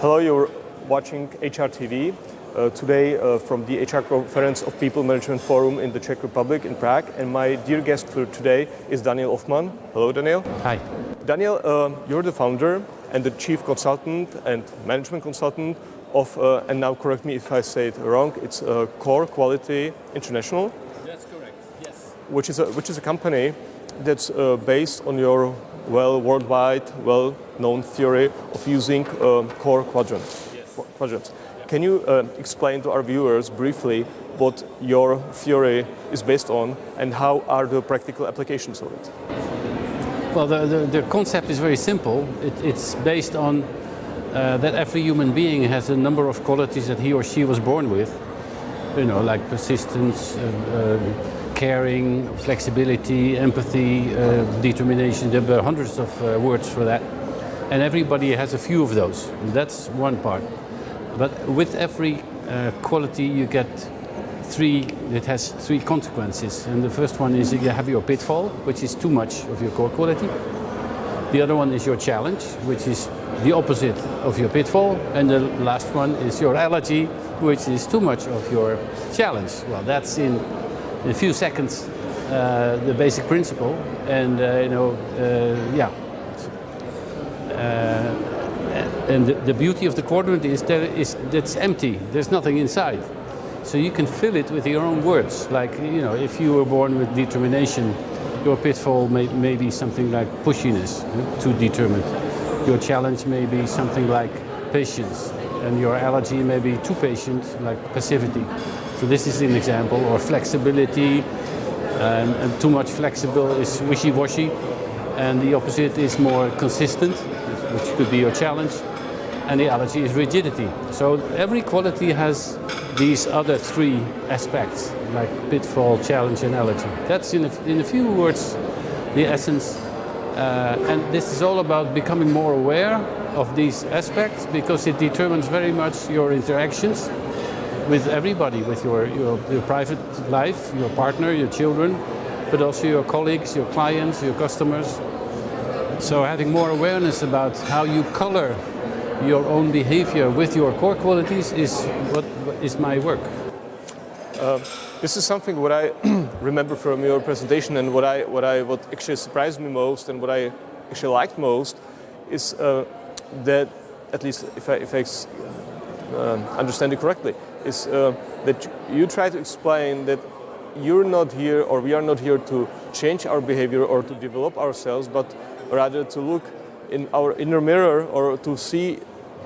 Hello, you're watching HR TV. Today from the HR conference of People Management Forum in the Czech Republic in Prague. And my dear guest for today is Daniel Ofman. Hello, Daniel. Hi. Daniel, you're the founder and the chief consultant and management consultant of, and now correct me if I say it wrong, it's Core Quality International. That's correct, yes. Which is a company that's based on your worldwide, well-known theory of using core quadrants. Yes. Quadrants. Can you explain to our viewers briefly what your theory is based on and how are the practical applications of it? Well, the concept is very simple. It's based on that every human being has a number of qualities that he or she was born with. You know, like persistence, caring, flexibility, empathy, determination. There are hundreds of words for that. And everybody has a few of those. That's one part. But with every quality you get it has three consequences. And the first one is you have your pitfall, which is too much of your core quality. The other one is your challenge, which is the opposite of your pitfall. And the last one is your allergy, which is too much of your challenge. Well, that's in a few seconds the basic principle. And and the beauty of the quadrant is that it's empty. There's nothing inside. So you can fill it with your own words. Like, you know, if you were born with determination, your pitfall may be something like pushiness, too determined. Your challenge may be something like patience. And your allergy may be too patient, like passivity. So this is an example. Or flexibility, and too much flexible is wishy-washy. And the opposite is more consistent, which could be your challenge. And the allergy is rigidity. So every quality has these other three aspects, like pitfall, challenge, and allergy. That's in a few words the essence. And this is all about becoming more aware of these aspects because it determines very much your interactions with everybody, with your private life, your partner, your children, but also your colleagues, your clients, your customers. So having more awareness about how you color your own behavior with your core qualities is what is my work. This is something what I remember from your presentation, and what actually surprised me most and what I actually liked most is that, at least if I understand it correctly, is that you try to explain that you're not here, or we are not here to change our behavior or to develop ourselves, but rather to look in our inner mirror, or to see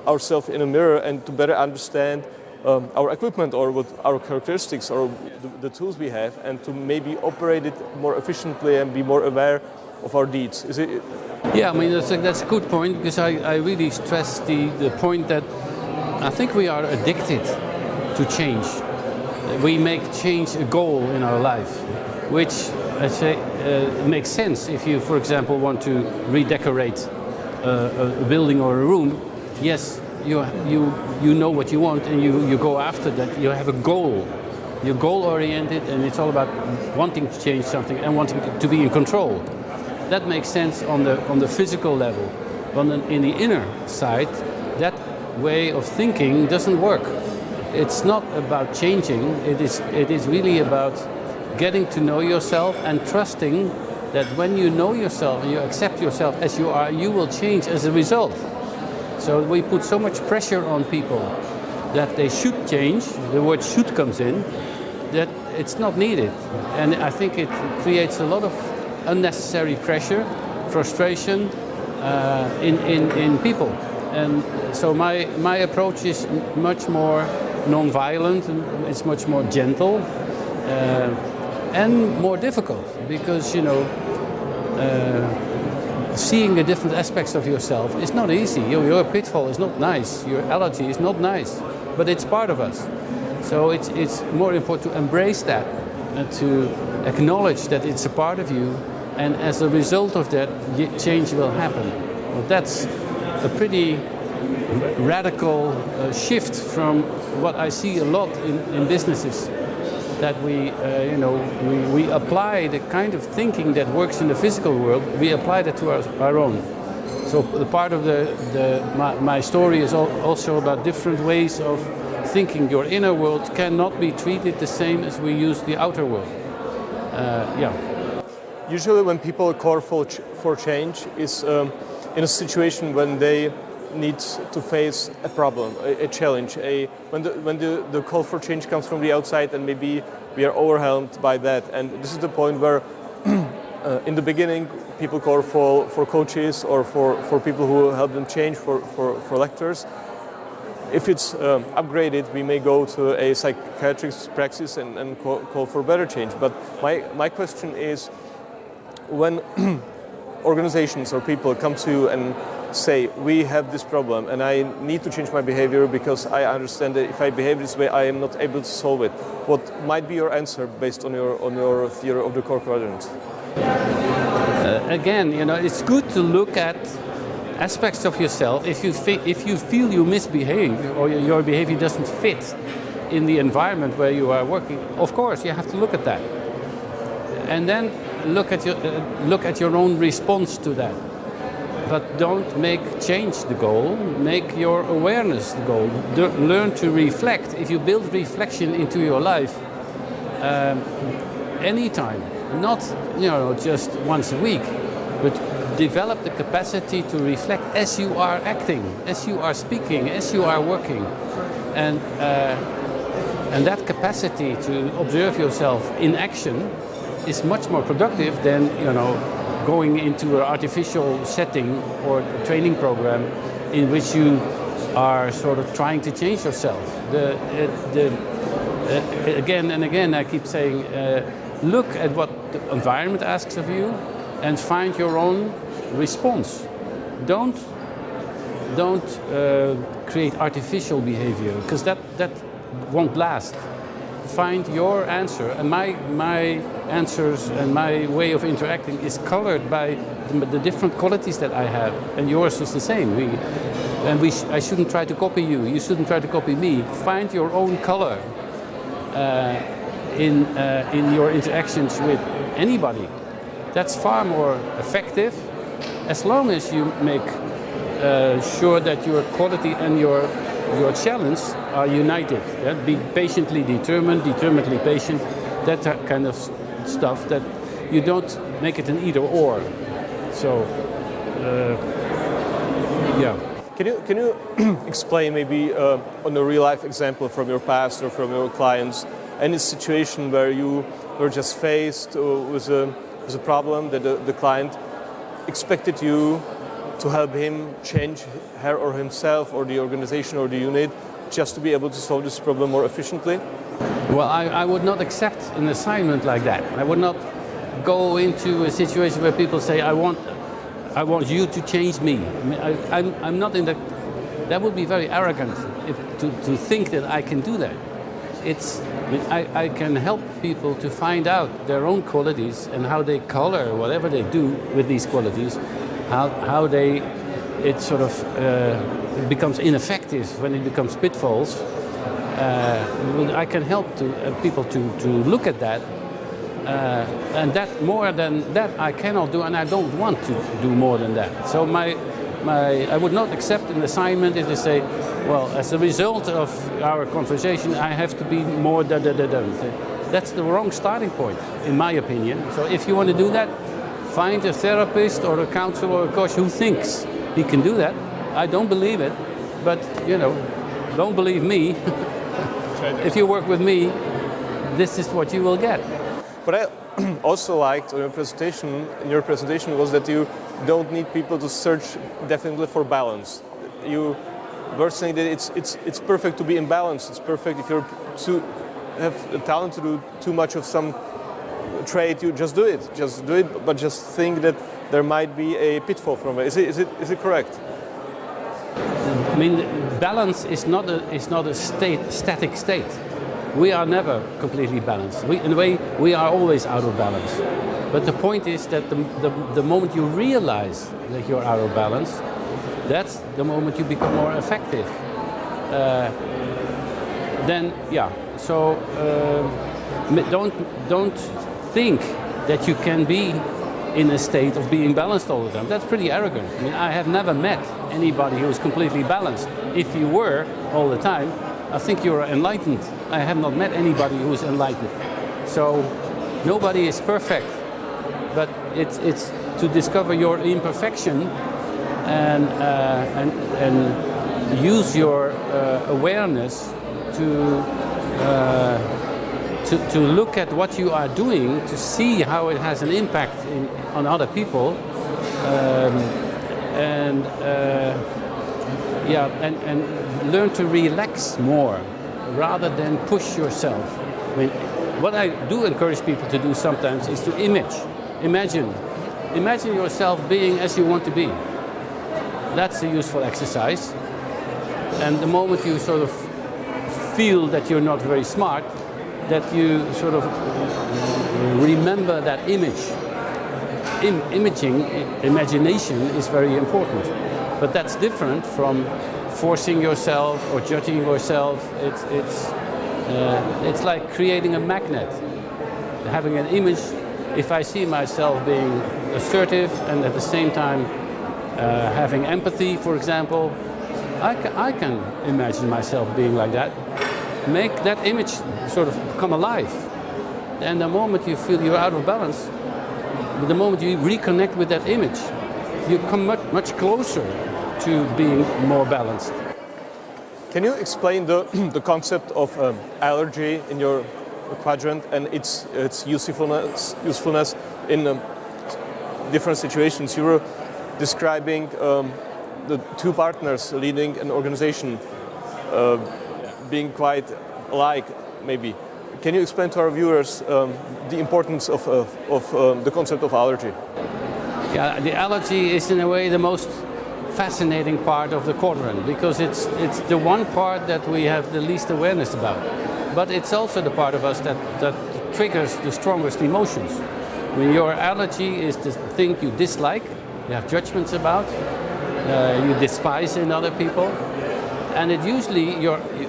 ourselves in a mirror and to better understand our equipment, or what our characteristics, or the tools we have, and to maybe operate it more efficiently and be more aware of our deeds. Is it? Yeah, I mean, that's a good point, because I really stress the point that I think we are addicted to change. We make change a goal in our life, which I say makes sense if you, for example, want to redecorate a building or a room. Yes, you know what you want, and you go after that. You have a goal. You're goal-oriented, and it's all about wanting to change something and wanting to be in control. That makes sense on the physical level, but in the inner side, that way of thinking doesn't work. It's not about changing. It is really about getting to know yourself and trusting that when you know yourself and you accept yourself as you are, you will change as a result. So we put so much pressure on people that they should change, the word should comes in, that it's not needed. And I think it creates a lot of unnecessary pressure, frustration in people. And so my approach is much more non-violent, and it's much more gentle and more difficult, because, you know, seeing the different aspects of yourself is not easy. Your pitfall is not nice, your allergy is not nice, but it's part of us. So it's more important to embrace that and to acknowledge that it's a part of you, and as a result of that, change will happen. Well, that's a pretty radical shift from what I see a lot in businesses. That we apply the kind of thinking that works in the physical world, we apply that to our own. So the part of my story is also about different ways of thinking. Your inner world cannot be treated the same as we use the outer world. Usually when people call for change is in a situation when they need to face a problem, a challenge. When the call for change comes from the outside, and maybe we are overwhelmed by that. And this is the point where in the beginning people call for coaches or for people who help them change, for lectors. If it's upgraded, we may go to a psychiatrist's practice and call for better change. But my question is, when organizations or people come to you and say, we have this problem and I need to change my behavior because I understand that if I behave this way, I am not able to solve it. What might be your answer based on your theory of the core quadrant? Again, it's good to look at aspects of yourself. If you feel you misbehave or your behavior doesn't fit in the environment where you are working, of course you have to look at that, and then look at your own response to that. But don't make change the goal, make your awareness the goal. Learn to reflect. If you build reflection into your life anytime, not just once a week, but develop the capacity to reflect as you are acting, as you are speaking, as you are working. And that capacity to observe yourself in action is much more productive than going into an artificial setting or training program in which you are sort of trying to change yourself. Again and again, I keep saying, look at what the environment asks of you and find your own response. Don't create artificial behavior, because that won't last. Find your answer, and my answers and my way of interacting is colored by the different qualities that I have, and yours is the same. I shouldn't try to copy you. You shouldn't try to copy me. Find your own color in your interactions with anybody. That's far more effective, as long as you make sure that your quality and your challenge are united. Yeah? Be patiently determined, determinedly patient, that kind of stuff, that you don't make it an either or. So, yeah. Can you explain maybe on a real life example from your past or from your clients, any situation where you were just faced with a problem that the client expected you to help him change her or himself or the organization or the unit just to be able to solve this problem more efficiently? Well, I would not accept an assignment like that. I would not go into a situation where people say, I want you to change me. I mean, I'm not in that. That would be very arrogant to think that I can do that. I can help people to find out their own qualities and how they color whatever they do with these qualities, how it sort of becomes ineffective when it becomes pitfalls. I can help people to look at that, and that more than that I cannot do, and I don't want to do more than that. So I would not accept an assignment if they say, well, as a result of our conversation, I have to be more da-da-da-da. That's the wrong starting point, in my opinion. So if you want to do that, find a therapist or a counselor or a coach who thinks he can do that. I don't believe it, but, don't believe me. If you work with me, this is what you will get. What I also liked in your presentation was that you don't need people to search definitely for balance. You were saying that it's perfect to be in balance. It's perfect if you have the talent to do too much of some trait. You just do it, but just think that there might be a pitfall from it. Is it correct? I mean, balance is not a static state. We are never completely balanced. In a way, we are always out of balance. But the point is that the moment you realize that you're out of balance, that's the moment you become more effective. Don't think that you can be in a state of being balanced all the time. That's pretty arrogant. I mean, I have never met anybody who is completely balanced. If you were all the time, I think you're enlightened. I have not met anybody who is enlightened. So nobody is perfect, but it's to discover your imperfection and use your awareness to look at what you are doing, to see how it has an impact on other people, and learn to relax more rather than push yourself. I mean, what I do encourage people to do sometimes is to imagine yourself being as you want to be. That's a useful exercise. And the moment you sort of feel that you're not very smart, that you sort of remember that image. Imagination is very important. But that's different from forcing yourself or judging yourself. It's like creating a magnet. Having an image, if I see myself being assertive and at the same time having empathy, for example, I can imagine myself being like that. Make that image sort of come alive. And the moment you feel you're out of balance, the moment you reconnect with that image, you come much closer to being more balanced. Can you explain the concept of allergy in your quadrant and its usefulness in different situations? You were describing the two partners leading an organization being quite alike, maybe. Can you explain to our viewers the importance of the concept of allergy? Yeah, the allergy is in a way the most fascinating part of the quadrant, because it's the one part that we have the least awareness about. But it's also the part of us that triggers the strongest emotions. I mean, your allergy is the thing you dislike, you have judgments about, you despise in other people. And it usually,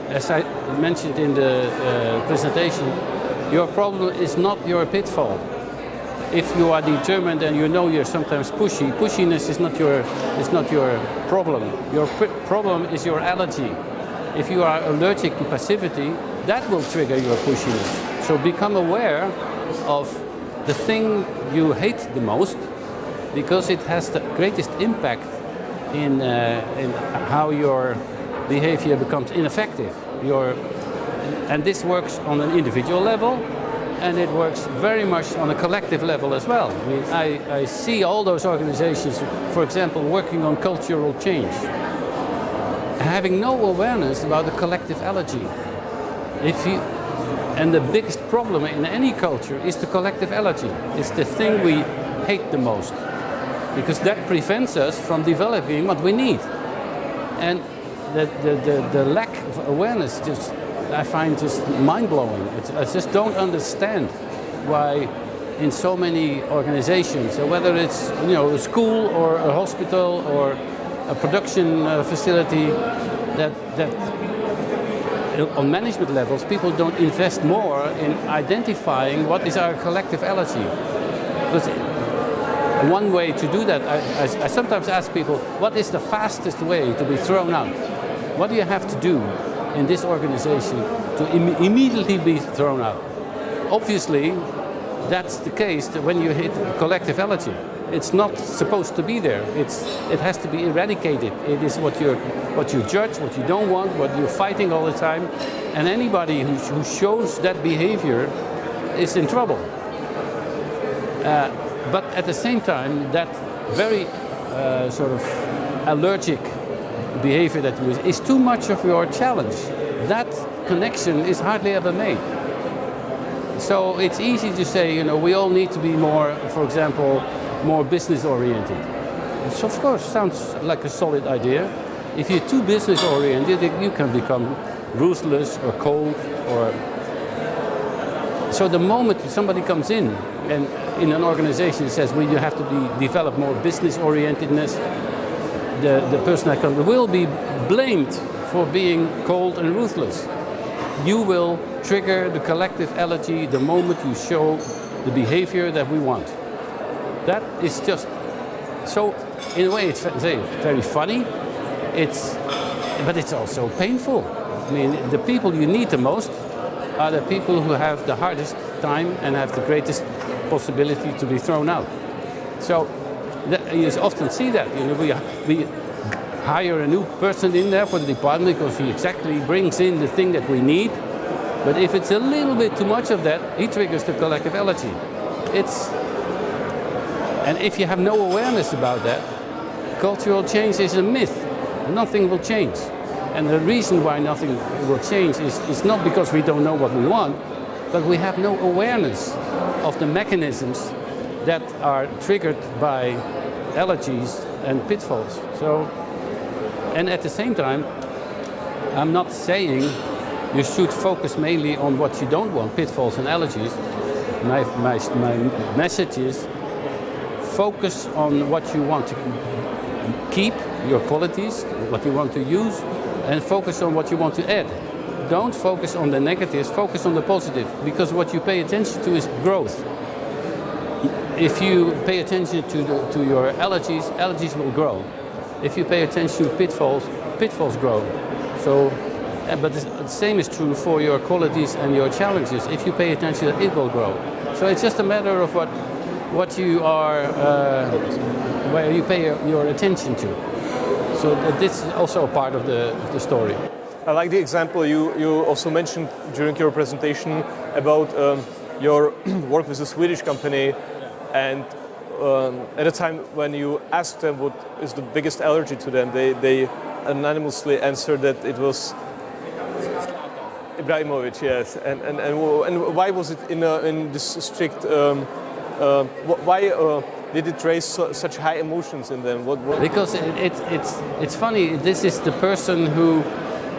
as I mentioned in the presentation, your problem is not your pitfall. If you are determined and you know you're sometimes pushiness is not your problem. Your problem is your allergy. If you are allergic to passivity, that will trigger your pushiness. So become aware of the thing you hate the most, because it has the greatest impact in how your behavior becomes ineffective. And this works on an individual level, and it works very much on a collective level as well. I mean, I see all those organizations, for example, working on cultural change, having no awareness about the collective allergy. And the biggest problem in any culture is the collective allergy. It's the thing we hate the most, because that prevents us from developing what we need. And the lack of awareness I find just mind-blowing. I just don't understand why in so many organizations, whether it's a school or a hospital or a production facility, that on management levels people don't invest more in identifying what is our collective allergy. Because one way to do that, I sometimes ask people, what is the fastest way to be thrown out? What do you have to do in this organization to immediately be thrown out? Obviously, that's the case when you hit collective allergy. It's not supposed to be there. It has to be eradicated. It is what you judge, what you don't want, what you're fighting all the time. And anybody who shows that behavior is in trouble. But at the same time, that very sort of allergic behavior that you use is too much of your challenge. That connection is hardly ever made. So it's easy to say, we all need to be more, for example, more business oriented. Which of course sounds like a solid idea. If you're too business oriented, you can become ruthless or cold. So the moment somebody comes in and in an organization says, well, you have to develop more business orientedness, the person that comes will be blamed for being cold and ruthless. You will trigger the collective allergy the moment you show the behavior that we want. That is just so, in a way, it's very funny. But it's also painful. I mean, the people you need the most are the people who have the hardest time and have the greatest possibility to be thrown out. So you often see that. You know, we hire a new person in there for the department because he exactly brings in the thing that we need. But if it's a little bit too much of that, he triggers the collective allergy. And if you have no awareness about that, cultural change is a myth. Nothing will change. And the reason why nothing will change is not because we don't know what we want, but we have no awareness of the mechanisms that are triggered by allergies and pitfalls. So, and at the same time, I'm not saying you should focus mainly on what you don't want, pitfalls and allergies. My message is focus on what you want to keep, your qualities, what you want to use, and focus on what you want to add. Don't focus on the negatives, focus on the positive, because what you pay attention to is growth. If you pay attention to your allergies will grow. If you pay attention to pitfalls grow. So, but the same is true for your qualities and your challenges. If you pay attention, it will grow. So it's just a matter of what you are, where you pay your attention to. So this is also a part of the story. I like the example you also mentioned during your presentation about your work with a Swedish company, and at a time when you asked them what is the biggest allergy to them, they anonymously answered that it was Ibrahimovic, yes. And why was it in this strict? Why did it raise such high emotions in them? Because it's funny. This is the person who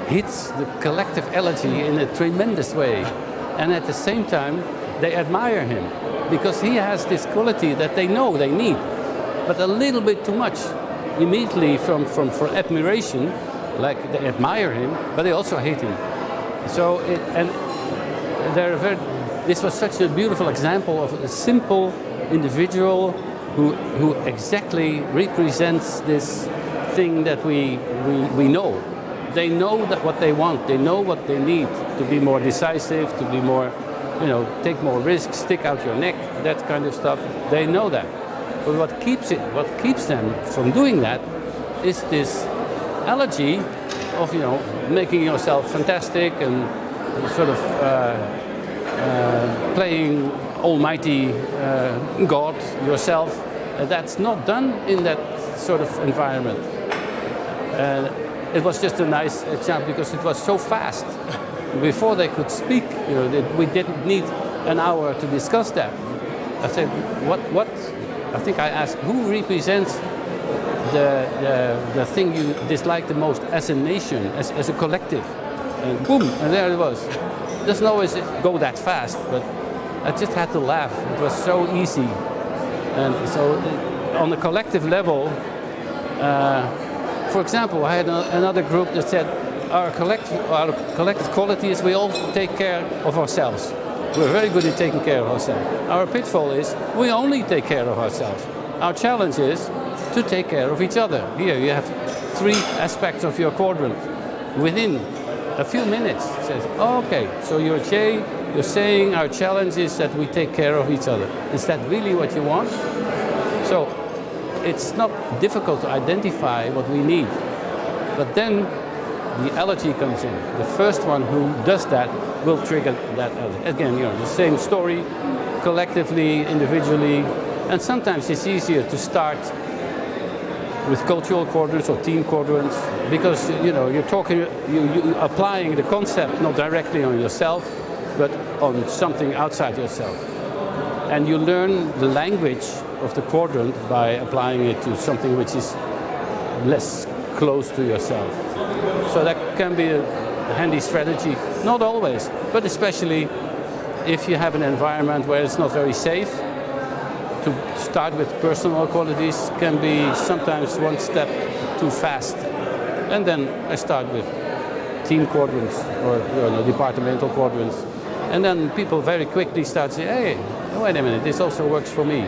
hits the collective allergy in a tremendous way, and at the same time they admire him because he has this quality that they know they need, but a little bit too much. Immediately from admiration, like they admire him, but they also hate him. So this was such a beautiful example of a simple individual who exactly represents this thing that we know. They know that what they want, they know what they need to be more decisive, to be more, take more risks, stick out your neck, that kind of stuff. They know that. But what keeps them from doing that is this allergy of, making yourself fantastic and sort of playing almighty God yourself. That's not done in that sort of environment. It was just a nice example because it was so fast. Before they could speak, we didn't need an hour to discuss that. I said, what? I think I asked, who represents the thing you dislike the most as a nation, as a collective? And boom, and there it was. It doesn't always go that fast, but I just had to laugh. It was so easy. And so on the collective level, for example, I had another group that said our collective quality is we all take care of ourselves. We're very good at taking care of ourselves. Our pitfall is we only take care of ourselves. Our challenge is to take care of each other. Here you have 3 aspects of your quadrant. Within a few minutes, it says, okay, so you're saying our challenge is that we take care of each other. Is that really what you want? So it's not difficult to identify what we need. But then the allergy comes in. The first one who does that will trigger that allergy. Again, the same story, collectively, individually, and sometimes it's easier to start with cultural quadrants or team quadrants because you're applying the concept not directly on yourself, but on something outside yourself. And you learn the language of the quadrant by applying it to something which is less close to yourself. So that can be a handy strategy, not always, but especially if you have an environment where it's not very safe. To start with personal qualities can be sometimes one step too fast. And then I start with team quadrants or departmental quadrants. And then people very quickly start saying, hey, wait a minute, this also works for me.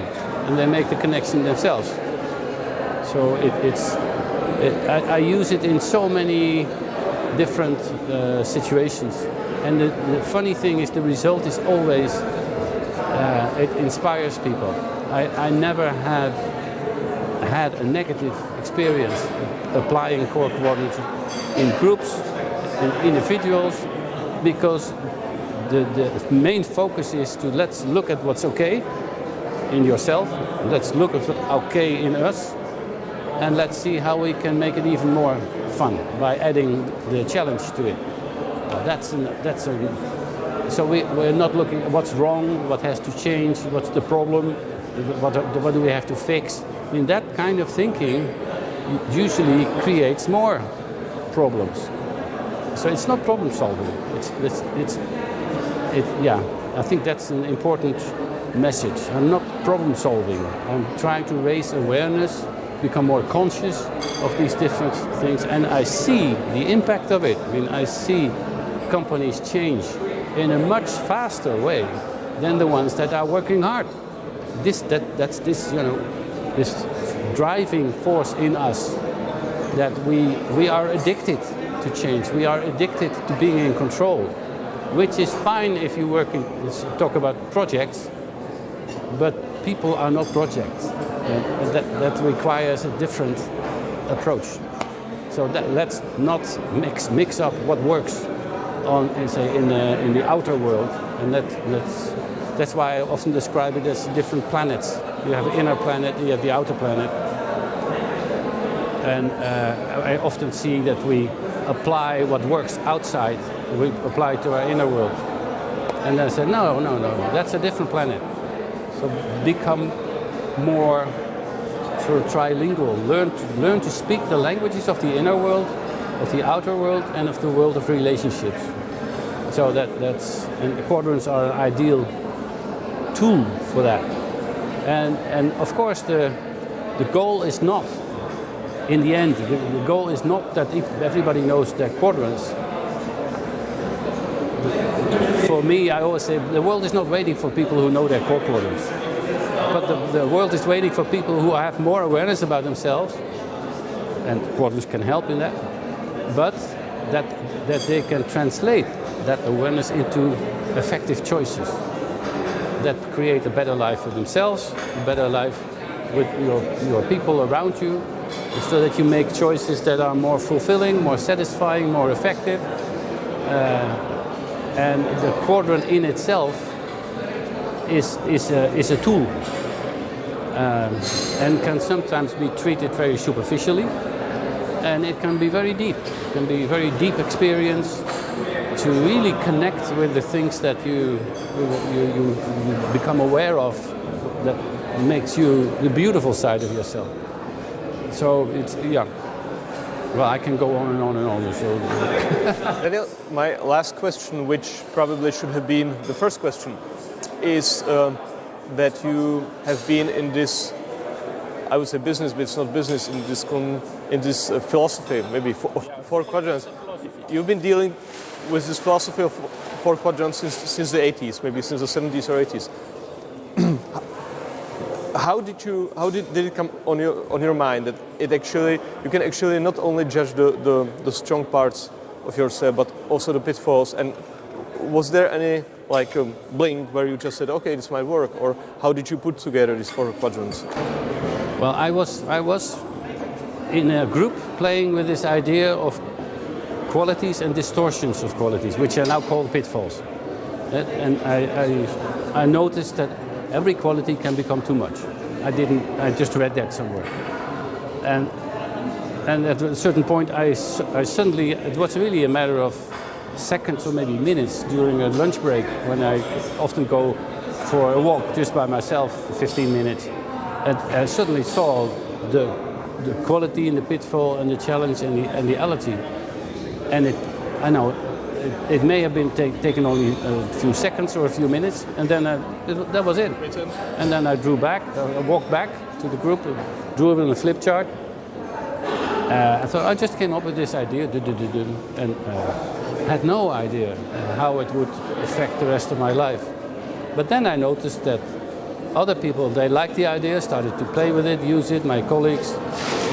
and they make the connection themselves. So I use it in so many different situations. And the funny thing is the result is always, it inspires people. I never have had a negative experience applying core quadrant in groups, in individuals, because the main focus is to let's look at what's okay in yourself, let's look at what's okay in us, and let's see how we can make it even more fun by adding the challenge to it. So we're not looking at what's wrong, what has to change, what's the problem, what do we have to fix. I mean, that kind of thinking usually creates more problems. So it's not problem solving. I think that's an important message. I'm not problem solving. I'm trying to raise awareness, become more conscious of these different things, and I see the impact of it. I mean, I see companies change in a much faster way than the ones that are working hard. That's this driving force in us that we are addicted to change. We are addicted to being in control, which is fine if you talk about projects, but people are not projects. And that requires a different approach. So let's not mix up what works in the outer world, and that's why I often describe it as different planets. You have the inner planet, you have the outer planet, and I often see that we apply what works outside, we apply it to our inner world, and then I say no, that's a different planet. So become more sort of trilingual. Learn to speak the languages of the inner world, of the outer world, and of the world of relationships. So and the quadrants are an ideal tool for that. And of course the goal is not, in the end, the goal is not that everybody knows their quadrants. For me, I always say the world is not waiting for people who know their core quadrants. But the world is waiting for people who have more awareness about themselves, and quadrants can help in that, but that they can translate that awareness into effective choices that create a better life for themselves, a better life with your people around you, so that you make choices that are more fulfilling, more satisfying, more effective. And the quadrant in itself is a tool, and can sometimes be treated very superficially, and it can be very deep. It can be a very deep experience to really connect with the things that you become aware of, that makes you the beautiful side of yourself. So well, I can go on and on and on. So. Daniel, my last question, which probably should have been the first question, is that you have been in this, I would say business, but it's not business, in this philosophy, maybe four quadrants. You've been dealing with this philosophy of four quadrants since the 80s, maybe since the 70s or 80s. How did it come on your mind that you can actually not only judge the strong parts of yourself, but also the pitfalls? And was there any blink where you just said, okay, this might work, or how did you put together these four quadrants? Well, I was in a group playing with this idea of qualities and distortions of qualities, which are now called pitfalls. And I noticed that every quality can become too much. I just read that somewhere. And at a certain point I suddenly, it was really a matter of seconds or maybe minutes during a lunch break, when I often go for a walk just by myself for 15 minutes, and I suddenly saw the quality and the pitfall and the challenge and the reality. And it may have been taken only a few seconds or a few minutes, and then that was it. And then I walked back to the group, drew it on a flip chart. I thought I just came up with this idea, and had no idea how it would affect the rest of my life. But then I noticed that, other people, they liked the idea, started to play with it, use it. My colleagues,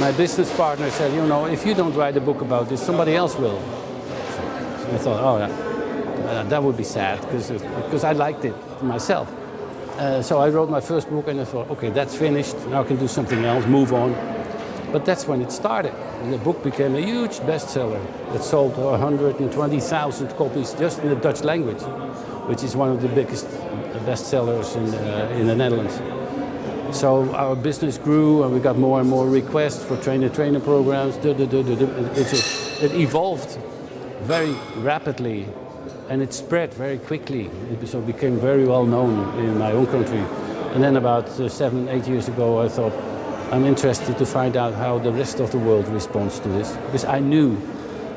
my business partner said, you know, if you don't write a book about this, somebody else will. So I thought, oh, that would be sad because I liked it myself. So I wrote my first book and I thought, okay, that's finished. Now I can do something else, move on. But that's when it started. And the book became a huge bestseller. It sold 120,000 copies just in the Dutch language, which is one of the biggest bestsellers in the Netherlands. So our business grew and we got more and more requests for trainer programs. It evolved very rapidly and it spread very quickly. It became very well known in my own country. And then about 7-8 years ago I thought, I'm interested to find out how the rest of the world responds to this, because I knew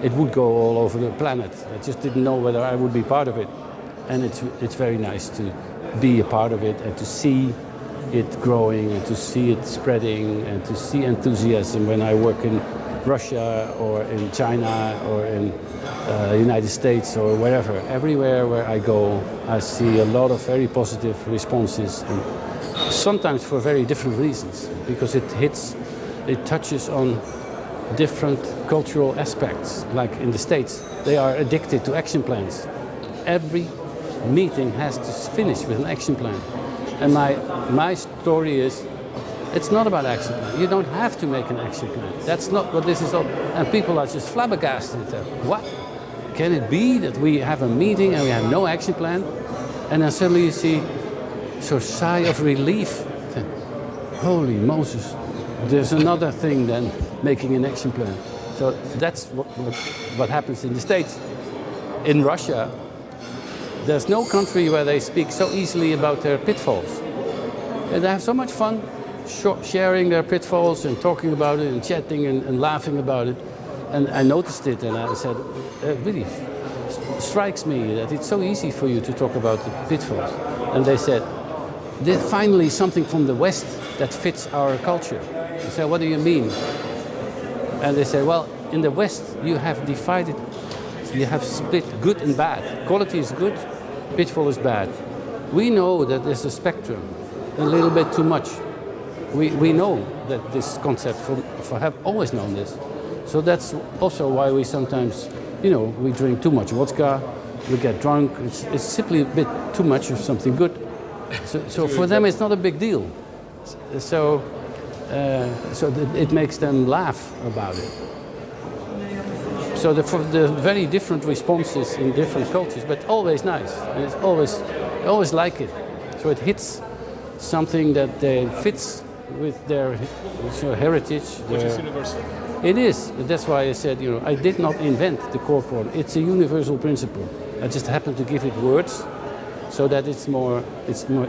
it would go all over the planet. I just didn't know whether I would be part of it. And it's very nice to be a part of it and to see it growing and to see it spreading and to see enthusiasm when I work in Russia or in China or in the United States or wherever. Everywhere where I go, I see a lot of very positive responses, and sometimes for very different reasons, because it touches on different cultural aspects. Like in the States, they are addicted to action plans. Every meeting has to finish with an action plan. And my story is, it's not about action plan. You don't have to make an action plan. That's not what this is all. And people are just flabbergasted. What? Can it be that we have a meeting and we have no action plan? And then suddenly you see so sigh of relief. Holy Moses, there's another thing than making an action plan. So that's what happens in the States. In Russia, there's no country where they speak so easily about their pitfalls. And they have so much fun sharing their pitfalls and talking about it and chatting and laughing about it. And I noticed it and I said, it really strikes me that it's so easy for you to talk about the pitfalls. And they said, there's finally something from the West that fits our culture. I said, what do you mean? And they said, well, in the West you have divided, you have split good and bad. Quality is good, pitfall is bad. We know that there's a spectrum, a little bit too much. We know that this concept, have always known this. So that's also why we sometimes, we drink too much vodka, we get drunk. It's simply a bit too much of something good. So for them it's not a big deal. So it makes them laugh about it. So the very different responses in different cultures, but always nice. And it's I always like it. So it hits something that fits with their heritage. Which is universal. It is. That's why I said, I did not invent the core quadrant. It's a universal principle. I just happened to give it words so that it's more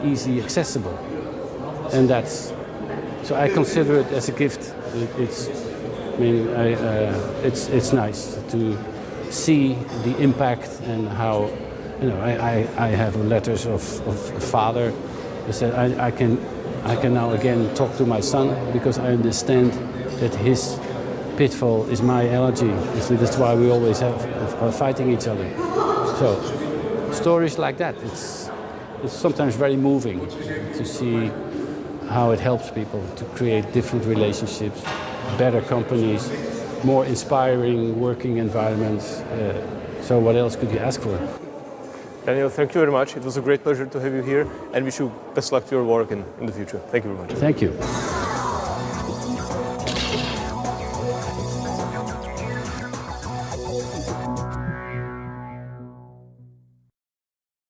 easy accessible. And so I consider it as a gift. It's nice to see the impact and how, I have letters of father. I said I can now again talk to my son because I understand that his pitfall is my allergy. So that's why we always are fighting each other. So stories like that, it's sometimes very moving to see how it helps people to create different relationships, better companies, more inspiring working environments. So what else could you ask for? Daniel, thank you very much. It was a great pleasure to have you here and wish you best luck to your work in the future. Thank you very much. Thank you.